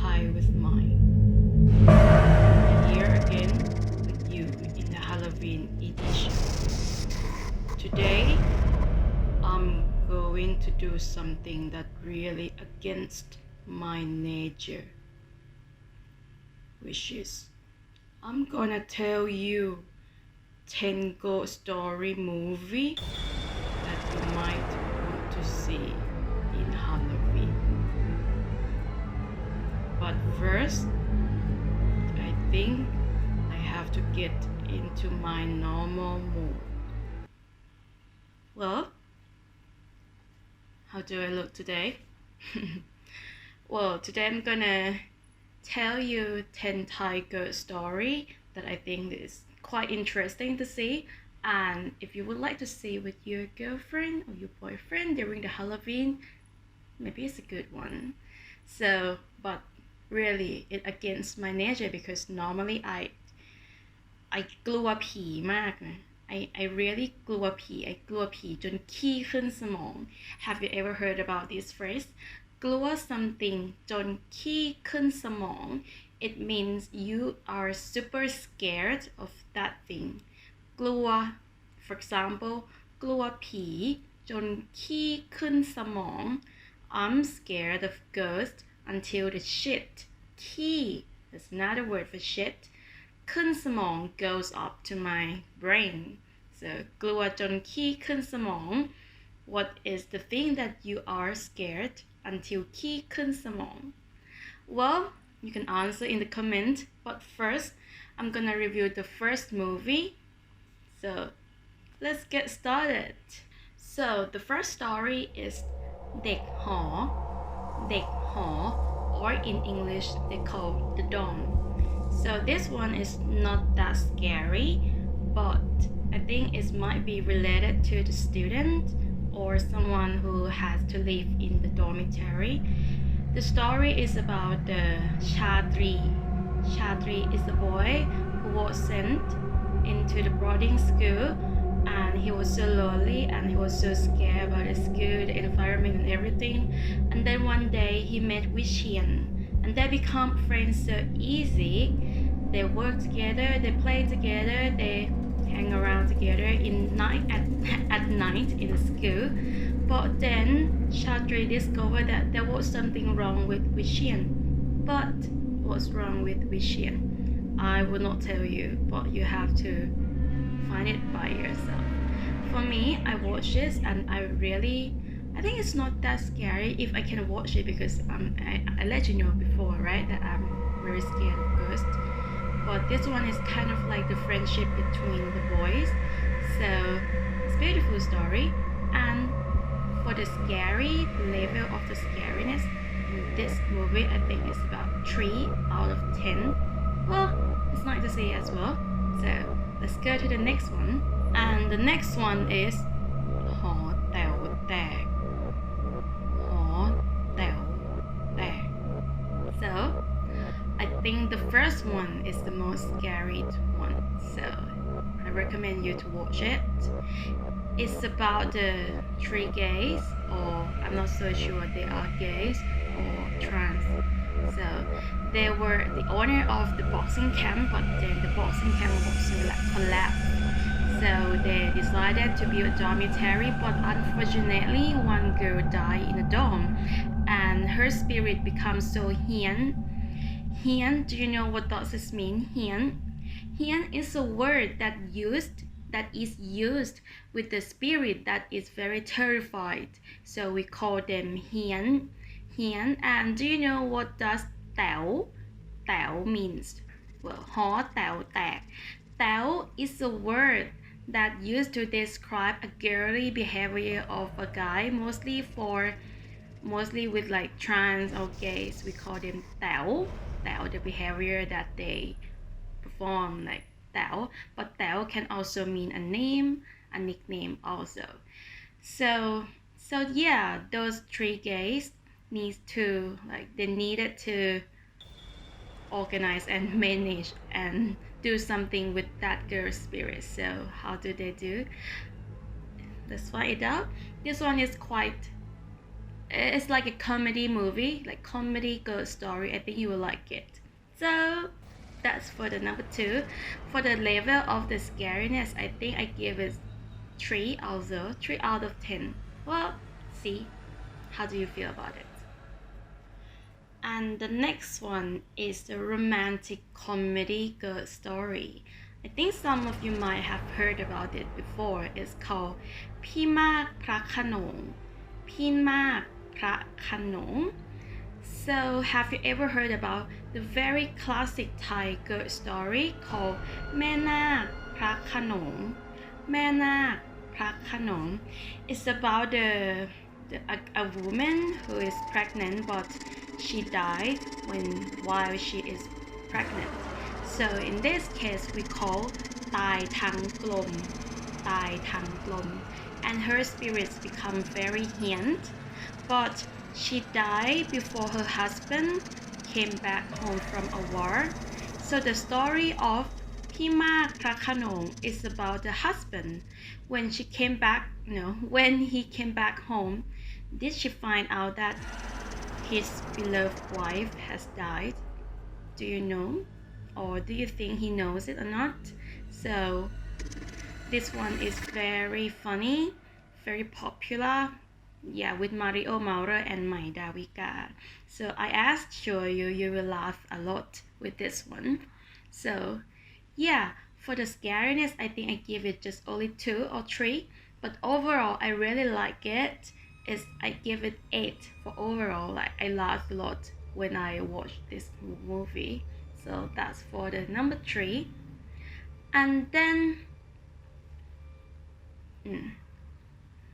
Valentine with mine. And here again with you in the Halloween edition. Today, I'm going to do something that really against my nature, which is I'm gonna tell you 10 ghost story movie that you might want to see in Halloween. But first, I think I have to get into my normal mood. Well, how do I look today? Well, today I'm gonna tell you 10 tiger story that I think is quite interesting to see, and if you would like to see with your girlfriend or your boyfriend during the Halloween, maybe it's a good one. So, but really it against my nature because normally I กลัวผีมากนะ I really กลัวผี I กลัวผีจนขี้ขึ้นสมอง Have you ever heard about this phrase กลัว something จนขี้ขึ้นสมอง It means you are super scared of that thing กลัว for example กลัวผีจนขี้ขึ้นสมอง I'm scared of ghosts until the shit ขี้ that's another word for shit ขึ้นสมอง goes up to my brain so กลัวจนขี้ขึ้นสมอง what is the thing that you are scared until ขี้ขึ้นสมอง well you can answer in the comment but first I'm gonna review the first movie so let's get started so the first story is เด็กหอ or in English they call the dorm so this one is not that scary but I think it might be related to the student or someone who has to live in the dormitory. The story is about the Chatri. Chatri is a boy who was sent into the boarding school and he was so lonely and he was so scared about the school, the environment and everything. And then one day he met Vishian and they become friends so easy. They work together, they play together, they hang around together at night in the school. But then Chatri discovered that there was something wrong with Vishian. But what's wrong with Vishian? I will not tell you, but you have to find it by yourself. For me, I watched this and I think it's not that scary if I can watch it because I let you know before, right, that I'm very scared of ghosts. But this one is kind of like the friendship between the boys. So it's a beautiful story. And for the scary level of the scariness in this movie, I think it's about 3 out of 10. Well, it's nice to see as well. So let's go to the next one. And the next one is Hor Taew Tak. Hor Taew Tak. So I think the first one is the most scary one. So I recommend you to watch it. It's about the 3 gays, or I'm not so sure they are gays or trans. So they were the owner of the boxing camp, but then the boxing camp was collapsed. So they decided to build a dormitory, but unfortunately one girl died in the dorm and her spirit becomes so hian. Hian, do you know what does this mean? Hian? Hian is a word that is used with the spirit that is very terrified. So we call them hian. Hian. And do you know what does Taew? Taew means? Well, Hor Taew Tak. Taew is a word that used to describe a girly behavior of a guy, mostly with like trans or gays. We call them Taew. Taew, the behavior that they perform, like Taew. But Taew can also mean a name, a nickname also. So yeah, those 3 gays needed to organize and manage and do something with that girl's spirit. So how do they do? Let's find it out. This one is quite it's like a comedy movie, like comedy girl story. I think you will like it. So that's for the number 2. For the level of the scariness, I think I give it 3 also, 3 out of 10. Well, see, how do you feel about it? And the next one is the romantic comedy girl story. I think some of you might have heard about it before. It's called Pima พระโขนง Pima พระโขนง So have you ever heard about the very classic Thai girl story called แม่นาคพระโขนง แม่นาคพระโขนง It's about a woman who is pregnant but she died while she is pregnant. So in this case we call ตายทั้งกลม ตายทั้งกลม and her spirits become very hint, but she died before her husband came back home from a war. So the story of Pima พระโขนง is about the husband. When he came back home, did she find out that his beloved wife has died? Do you know? Or do you think he knows it or not? So this one is very funny, very popular. Yeah, with Mario Maura and Mai Davika. So I assure you will laugh a lot with this one. So yeah, for the scariness, I think I give it just only 2 or 3. But overall, I really like it. I give it 8 for overall. Like I laughed a lot when I watched this movie. So that's for the number 3. And then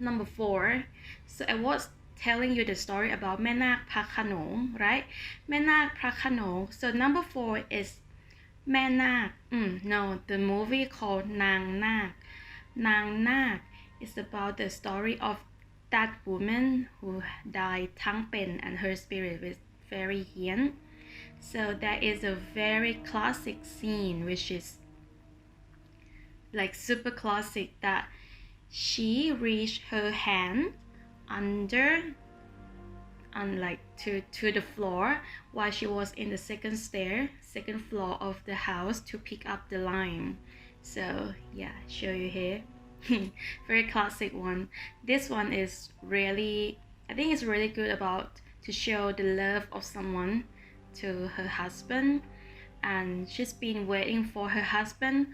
number 4. So I was telling you the story about แม่นาคพระโขนง right? แม่นาคพระโขนง. So number 4 is แม่นาค no, the movie called นางนาค นางนาค is about the story of that woman who died ทั้งเป็น and her spirit was very hint. So there is a very classic scene which is like super classic that she reached her hand under and like to the floor while she was in the second floor of the house to pick up the lime. So yeah, show you here. Very classic one. This one is really, I think it's really good about to show the love of someone to her husband, and she's been waiting for her husband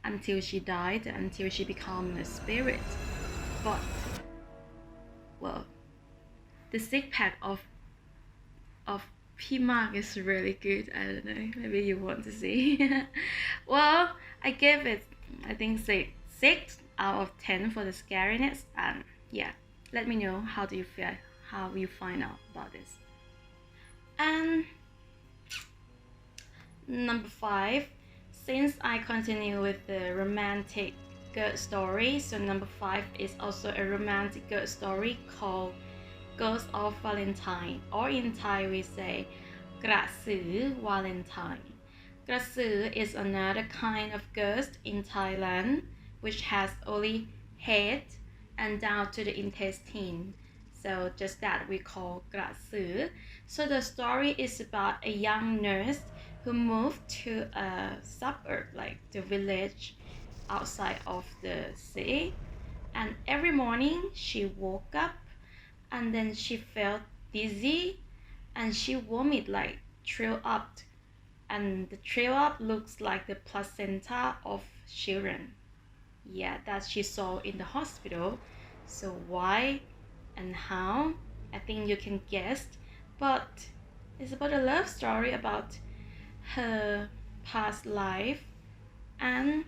until she died, until she became a spirit. But well, the six pack of Pima is really good. I don't know, maybe you want to see. Well, I gave it, I think 6 out of 10 for the scariness, and yeah, let me know how do you feel, how you find out about this. And number 5, since I continue with the romantic girl story, so number 5 is also a romantic girl story called Ghost of Valentine, or in Thai we say กระสือ Valentine. กระสือ is another kind of ghost in Thailand which has only head and down to the intestine. So just that we call กระสือ. So the story is about a young nurse who moved to a suburb, like the village outside of the city, and every morning she woke up and then she felt dizzy and she vomited, like threw up, and the throw up looks like the placenta of children. Yeah, that she saw in the hospital. So why and how, I think you can guess, but it's about a love story about her past life and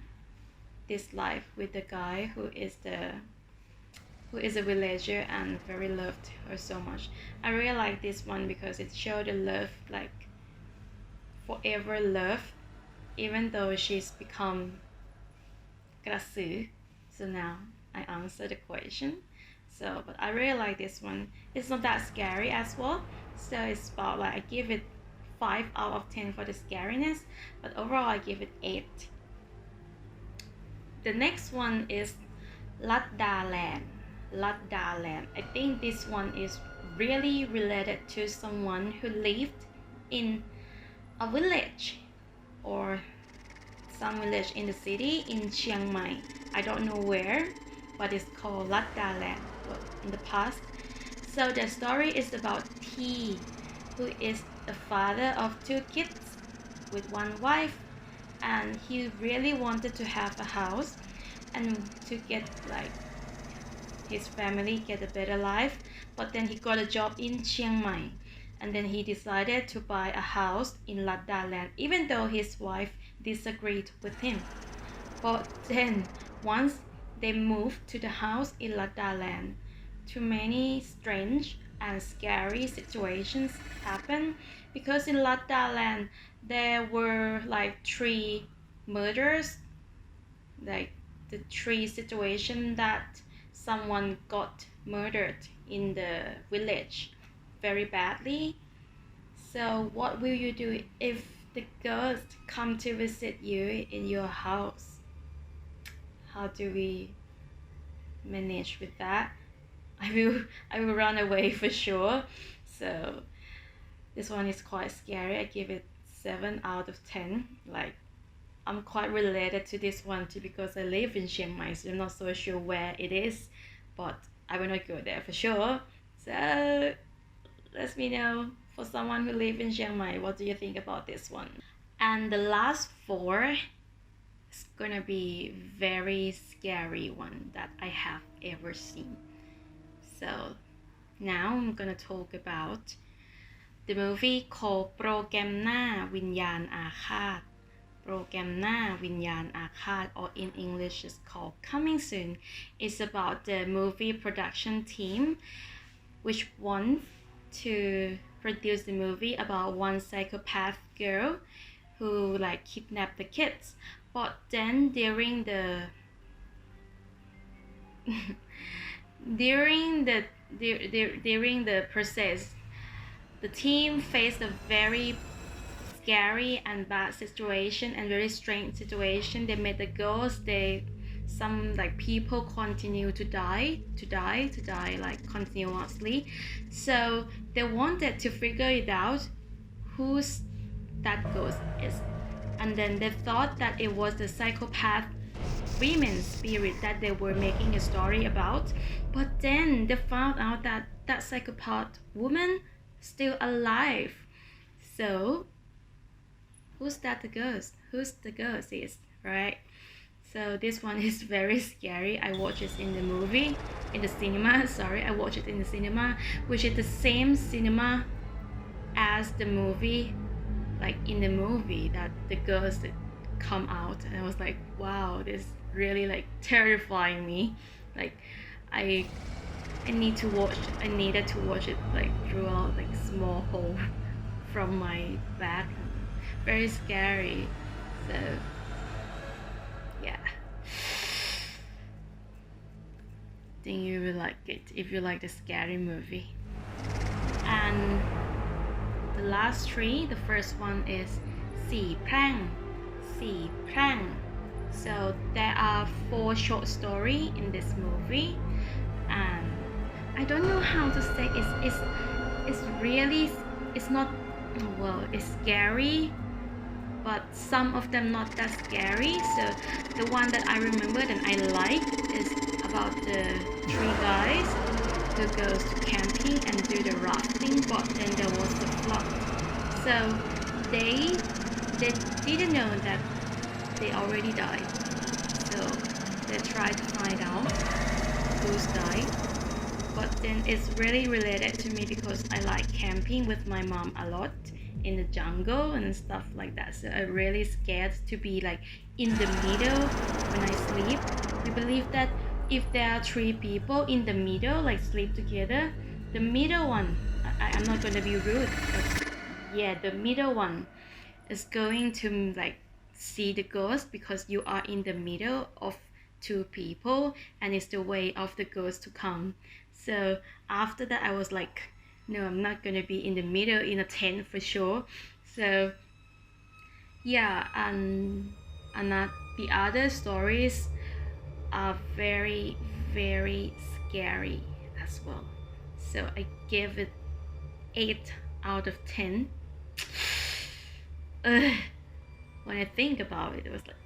this life with the guy who is a villager and very loved her so much. I really like this one because it showed the love, like forever love, even though she's become กระสือ. So now I answer the question. So but I really like this one. It's not that scary as well, so it's about like I give it 5 out of 10 for the scariness, but overall I give it 8. The next one is Laddaland. I think this one is really related to someone who lived in a village or some village in the city in Chiang Mai. I don't know where, but it's called Laddaland in the past. So the story is about T, who is the father of 2 kids with 1 wife, and he really wanted to have a house and to get like his family get a better life, but then he got a job in Chiang Mai, and then he decided to buy a house in Laddaland even though his wife disagreed with him. But then once they moved to the house in Laddaland, too many strange and scary situations happened, because in Laddaland there were like 3 murders, like the 3 situations that someone got murdered in the village very badly. So what will you do if the ghosts come to visit you in your house? How do we manage with that? I will run away for sure. So this one is quite scary. I give it 7 out of 10. Like, I'm quite related to this one too, because I live in Chiang Mai, so I'm not so sure where it is, but I will not go there for sure. So let me know, for someone who lives in Chiang Mai, what do you think about this one? And the last 4 is gonna be very scary one that I have ever seen. So now I'm gonna talk about the movie called โปรแกรมหน้าวิญญาณอาฆาต โปรแกรมหน้าวิญญาณอาฆาต or in English is called Coming Soon. It's about the movie production team which wants to produce the movie about one psychopath girl who like kidnapped the kids, but then during the process, the team faced a very scary and bad situation and very strange situation. They met the girls, some like people continue to die like continuously. So they wanted to figure it out who's that ghost is, and then they thought that it was the psychopath women spirit that they were making a story about, but then they found out that that psychopath woman still alive. So who's that the ghost? Who's the ghost is, right? So this one is very scary. I watched it in the movie, in the cinema. Sorry, I watched it in the cinema, which is the same cinema as the movie, like in the movie that the ghost come out, and I was like, wow, this really like terrifying me. Like I needed to watch it like throughout like small hole from my back. Very scary. So yeah, think you will like it if you like the scary movie. And the last 3, the first one is สี่แพร่ง So there are 4 short stories in this movie, and I don't know how to say it's really, it's not, well, it's scary, but some of them not that scary. So the one that I remember and I like is about the 3 guys who goes to camping and do the rafting, but then there was the flood. So they didn't know that they already died. So they tried to find out who's died. But then it's really related to me because I like camping with my mom a lot in the jungle and stuff like that. So I'm really scared to be like in the middle when I sleep. We believe that if there are 3 people in the middle, like sleep together, the middle one, I'm not going to be rude, but yeah, the middle one is going to like see the ghost because you are in the middle of 2 people and it's the way of the ghost to come. So after that I was like, no, I'm not gonna be in the middle in a tent for sure. So yeah, and the other stories are very, very scary as well. so I gave it 8 out of 10. When I think about it, it was like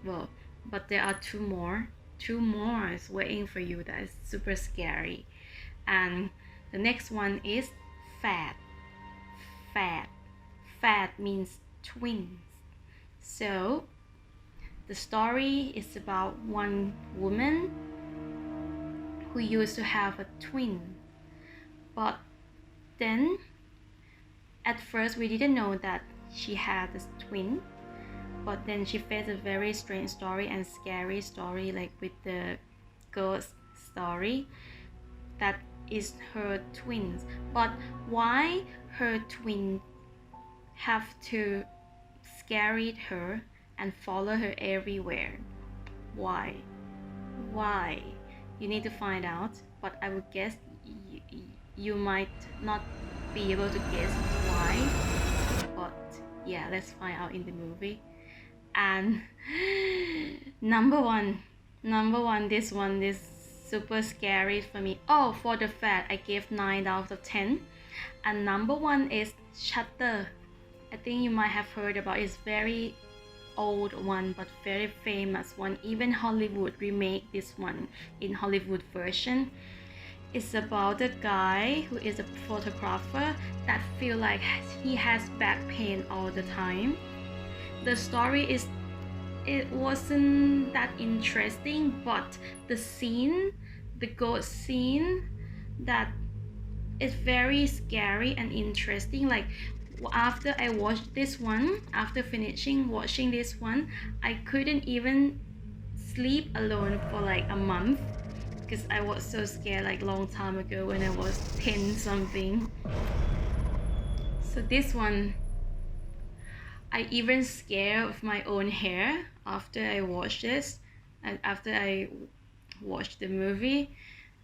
well, but there are two more is waiting for you that is super scary. And the next one is fat means twins. So the story is about one woman who used to have a twin, but then at first we didn't know that she had a twin, but then she faced a very strange story and scary story, like with the ghost story, that is her twins. But why her twin have to scare her and follow her everywhere? Why? You need to find out, but I would guess you might not be able to guess why, but yeah, let's find out in the movie. And number one, this one is super scary for me. Oh, for the fat, I gave 9 out of 10. And number one is Shutter. I think you might have heard about it. It's very old one, but very famous one. Even Hollywood remake this one in Hollywood version. It's about a guy who is a photographer that feel like he has back pain all the time. The story is, it wasn't that interesting, but the scene, the ghost scene, that is very scary and interesting. Like after I watched this one, after finishing watching this one, I couldn't even sleep alone for like a month because I was so scared like long time ago when I was 10 something. So this one, I even scared of my own hair after I watched this, and after I watched the movie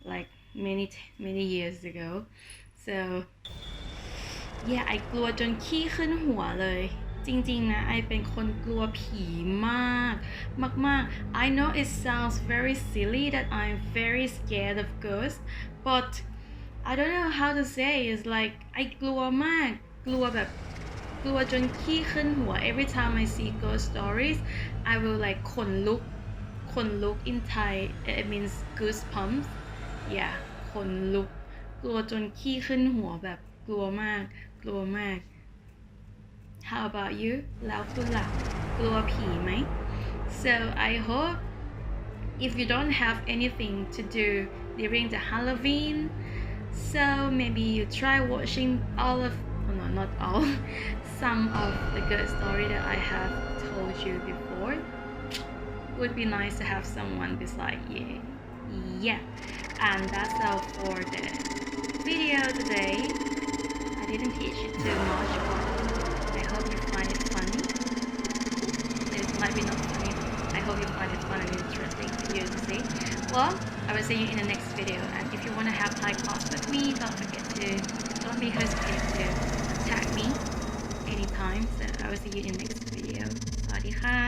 like many years ago. So yeah, I กลัวจนขี้ขึ้นหัวเลยจริงๆนะไอเป็นคนกลัวผีมากI know it sounds very silly that I'm very scared of ghosts, but I don't know how to say. It's like I กลัวมากกลัวแบบกลัวจนขี้ขึ้นหัว Every time I see ghost stories I will like ขนลุก in Thai it means goosebumps. Yeah, ขนลุกกลัวจนขี้ขึ้นหัวแบบกลัวมาก How about you? แล้วคุณล่ะกลัวผีไหม So I hope if you don't have anything to do during the Halloween, so maybe you try watching all of, no, not all, some of the good story that I have told you before. Would be nice to have someone beside you. Yeah, and that's all for the video today. I didn't teach you too much, but I hope you find it funny. It might be not funny. I hope you find it fun and interesting for you to see. Well, I will see you in the next video. And if you want to have Thai class with me, don't be hesitant to tag me anytime. So I will see you in the next video. สวัสดีค่ะ